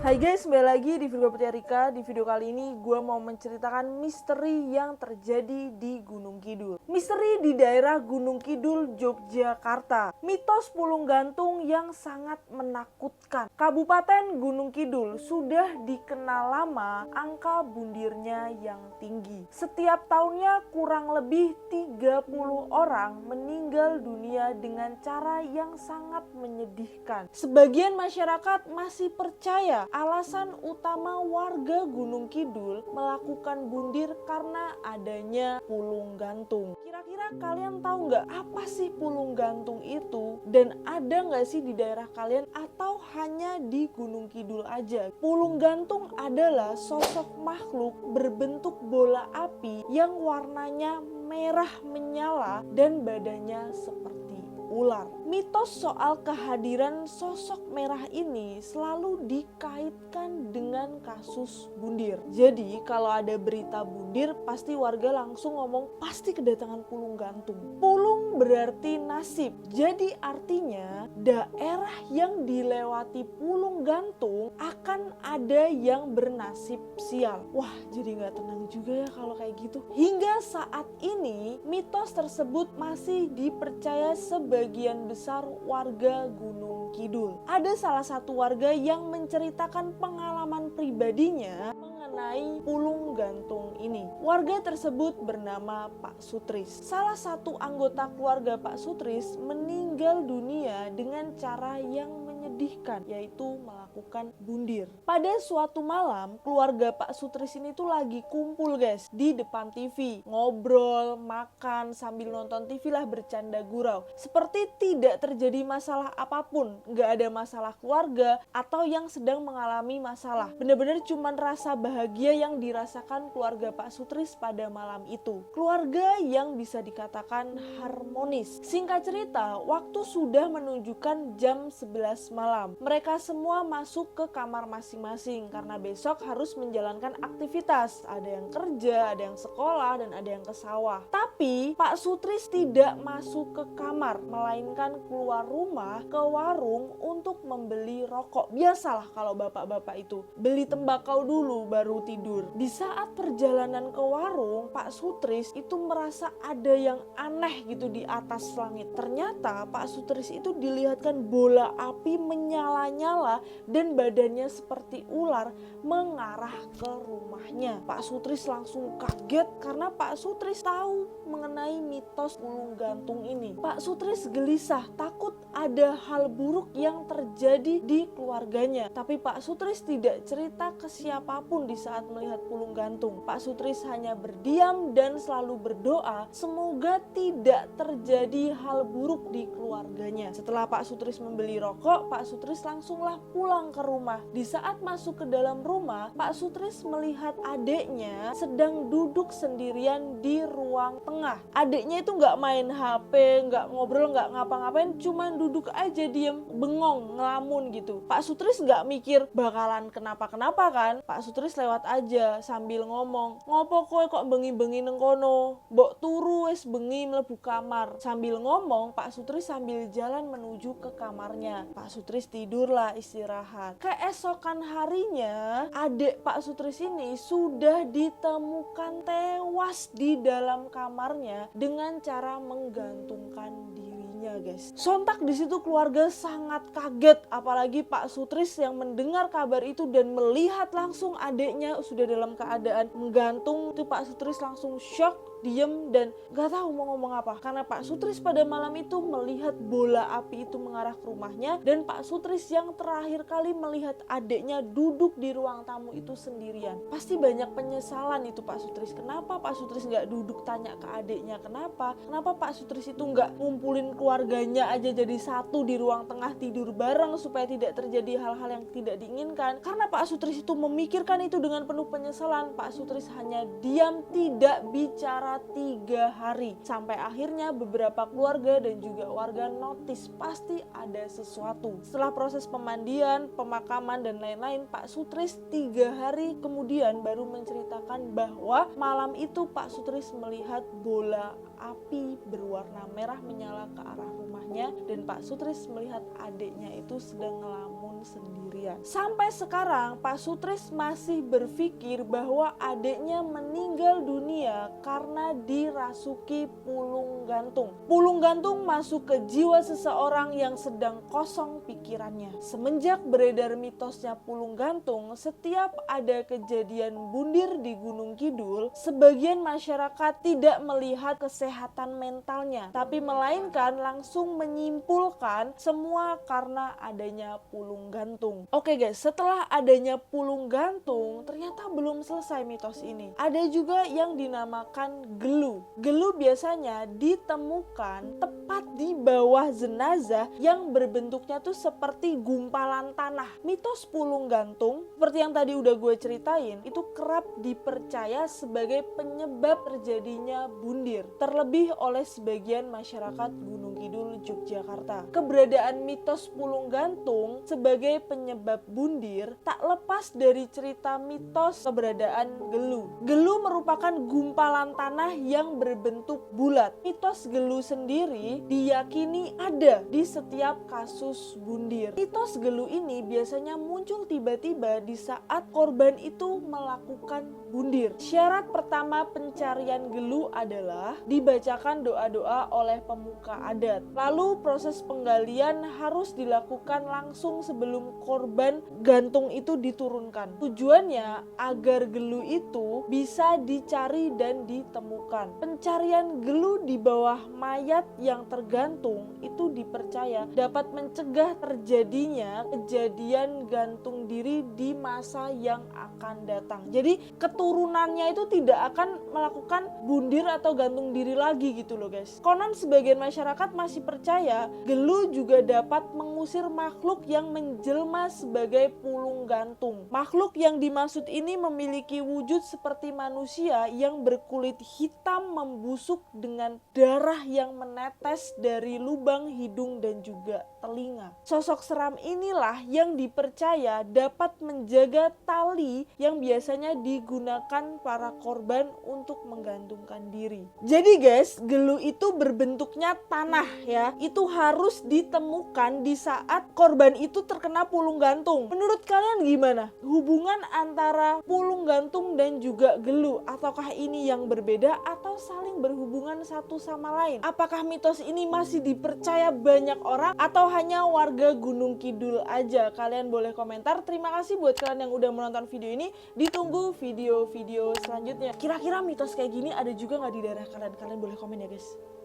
Hai guys, kembali lagi di video Putri Rika. Di video kali ini gue mau menceritakan misteri yang terjadi di Gunung Kidul. Misteri di daerah Gunung Kidul, Yogyakarta. Mitos Pulung Gantung yang sangat menakutkan. Kabupaten Gunung Kidul sudah dikenal lama angka bundirnya yang tinggi. Setiap tahunnya kurang lebih 30 orang meninggal dunia dengan cara yang sangat menyedihkan. Sebagian masyarakat masih percaya alasan utama warga Gunung Kidul melakukan bundir karena adanya pulung gantung. Kira-kira kalian tahu nggak apa sih pulung gantung itu? Dan ada nggak sih di daerah kalian atau hanya di Gunung Kidul aja? Pulung gantung adalah sosok makhluk berbentuk bola api yang warnanya merah menyala dan badannya seperti ular. Mitos soal kehadiran sosok merah ini selalu dikaitkan dengan kasus bundir. Jadi kalau ada berita bundir pasti warga langsung ngomong pasti kedatangan pulung gantung. Pulung berarti nasib. Jadi artinya daerah yang dilewati pulung gantung akan ada yang bernasib sial. Wah, jadi nggak tenang juga ya kalau kayak gitu. Hingga saat ini mitos tersebut masih dipercaya sebagian besar warga Gunung Kidul. Ada salah satu warga yang menceritakan pengalaman pribadinya mengenai pulung gantung ini. Warga tersebut bernama Pak Sutris. Salah satu anggota keluarga Pak Sutris meninggal dunia dengan cara yang menyedihkan, yaitu melakukan bundir. Pada suatu malam, keluarga Pak Sutris ini tuh lagi kumpul guys di depan TV, ngobrol, makan sambil nonton TV lah, bercanda gurau. Seperti tidak terjadi masalah apapun, nggak ada masalah keluarga atau yang sedang mengalami masalah. Benar-benar cuman rasa bahagia yang dirasakan keluarga Pak Sutris pada malam itu. Keluarga yang bisa dikatakan harmonis. Singkat cerita, waktu sudah menunjukkan jam 11 malam. Mereka semua masuk ke kamar masing-masing karena besok harus menjalankan aktivitas. Ada yang kerja, ada yang sekolah, dan ada yang ke sawah. Tapi Pak Sutris tidak masuk ke kamar, melainkan keluar rumah ke warung untuk membeli rokok. Biasalah kalau bapak-bapak itu beli tembakau dulu baru tidur. Di saat perjalanan ke warung, Pak Sutris itu merasa ada yang aneh gitu di atas langit. Ternyata Pak Sutris itu dilihatkan bola api menyala-nyala dan badannya seperti ular mengarah ke rumahnya. Pak Sutris langsung kaget karena Pak Sutris tahu mengenai mitos pulung gantung ini. Pak Sutris gelisah, takut ada hal buruk yang terjadi di keluarganya. Tapi Pak Sutris tidak cerita ke siapapun di saat melihat pulung gantung. Pak Sutris hanya berdiam dan selalu berdoa semoga tidak terjadi hal buruk di keluarganya. Setelah Pak Sutris membeli rokok, Pak Sutris langsunglah pulang ke rumah. Di saat masuk ke dalam rumah, Pak Sutris melihat adiknya sedang duduk sendirian di ruang tengah. Adiknya itu nggak main HP, nggak ngobrol, nggak ngapa-ngapain, cuman duduk aja diem, bengong, ngelamun gitu. Pak Sutris nggak mikir bakalan kenapa-kenapa kan. Pak Sutris lewat aja sambil ngomong, ngopo kowe kok bengi-bengi neng kono, mbok turu wis bengi mlebu kamar. Sambil ngomong, Pak Sutris sambil jalan menuju ke kamarnya. Pak Sutris tidurlah, istirahat. Keesokan harinya, adik Pak Sutris ini sudah ditemukan tewas di dalam kamarnya dengan cara menggantungkan dirinya, guys. Sontak di situ keluarga sangat kaget, apalagi Pak Sutris yang mendengar kabar itu dan melihat langsung adiknya sudah dalam keadaan menggantung. Itu Pak Sutris langsung shock, diem dan gak tahu mau ngomong apa karena Pak Sutris pada malam itu melihat bola api itu mengarah ke rumahnya dan Pak Sutris yang terakhir kali melihat adiknya duduk di ruang tamu itu sendirian. Pasti banyak penyesalan itu Pak Sutris. Kenapa Pak Sutris nggak duduk tanya ke adiknya kenapa Pak Sutris itu nggak ngumpulin keluarganya aja jadi satu di ruang tengah tidur bareng supaya tidak terjadi hal-hal yang tidak diinginkan. Karena Pak Sutris itu memikirkan itu dengan penuh penyesalan, Pak Sutris hanya diam tidak bicara 3 hari. Sampai akhirnya beberapa keluarga dan juga warga notice pasti ada sesuatu. Setelah proses pemandian, pemakaman dan lain-lain, Pak Sutris 3 hari kemudian baru menceritakan bahwa malam itu Pak Sutris melihat bola api berwarna merah menyala ke arah rumahnya dan Pak Sutris melihat adiknya itu sedang ngelamun sendirian. Sampai sekarang Pak Sutris masih berpikir bahwa adiknya meninggal dunia karena dirasuki pulung gantung. Pulung gantung masuk ke jiwa seseorang yang sedang kosong pikirannya. Semenjak beredar mitosnya pulung gantung, setiap ada kejadian bundir di Gunung Kidul, sebagian masyarakat tidak melihat kesehatan mentalnya, tapi melainkan langsung menyimpulkan semua karena adanya pulung gantung. Oke guys, setelah adanya pulung gantung, ternyata belum selesai mitos ini. Ada juga yang dinamakan gelu. Gelu biasanya ditemukan tepat di bawah jenazah yang berbentuknya tuh seperti gumpalan tanah. Mitos pulung gantung, seperti yang tadi udah gue ceritain, itu kerap dipercaya sebagai penyebab terjadinya bundir, terlebih oleh sebagian masyarakat Gunung Kidul, Yogyakarta. Keberadaan mitos pulung gantung sebagai penyebab bundir tak lepas dari cerita mitos keberadaan gelu. Gelu merupakan gumpalan tanah yang berbentuk bulat. Mitos gelu sendiri diyakini ada di setiap kasus bundir. Mitos gelu ini biasanya muncul tiba-tiba di saat korban itu melakukan bundir. Syarat pertama pencarian gelu adalah dibacakan doa-doa oleh pemuka adat. Lalu proses penggalian harus dilakukan langsung sebelum korban gantung itu diturunkan. Tujuannya agar gelu itu bisa dicari dan ditemukan. Pencarian gelu di bawah mayat yang tergantung itu dipercaya dapat mencegah terjadinya kejadian gantung diri di masa yang akan datang. Jadi keturunannya itu tidak akan melakukan bundir atau gantung diri lagi gitu loh guys. Konon sebagian masyarakat masih percaya gelu juga dapat mengusir makhluk yang menjelma sebagai pulung gantung. Makhluk yang dimaksud ini memiliki wujud seperti manusia yang berkulit hitam membusuk dengan darah yang menetes dari lubang hidung dan juga telinga. Sosok seram inilah yang dipercaya dapat menjaga tali yang biasanya digunakan para korban untuk menggantungkan diri. Jadi guys, gelu itu berbentuknya tanah ya. Itu harus ditemukan di saat korban itu terkena pulung gantung. Menurut kalian gimana? Hubungan antara pulung gantung dan juga gelu, ataukah ini yang berbeda atau saling berhubungan satu sama lain? Apakah mitos ini masih dipercaya banyak orang atau hanya warga Gunung Kidul aja? Kalian boleh komentar. Terima kasih buat kalian yang udah menonton video ini. Ditunggu video-video selanjutnya. Kira-kira mitos kayak gini ada juga nggak di daerah kalian? Kalian boleh komen ya guys.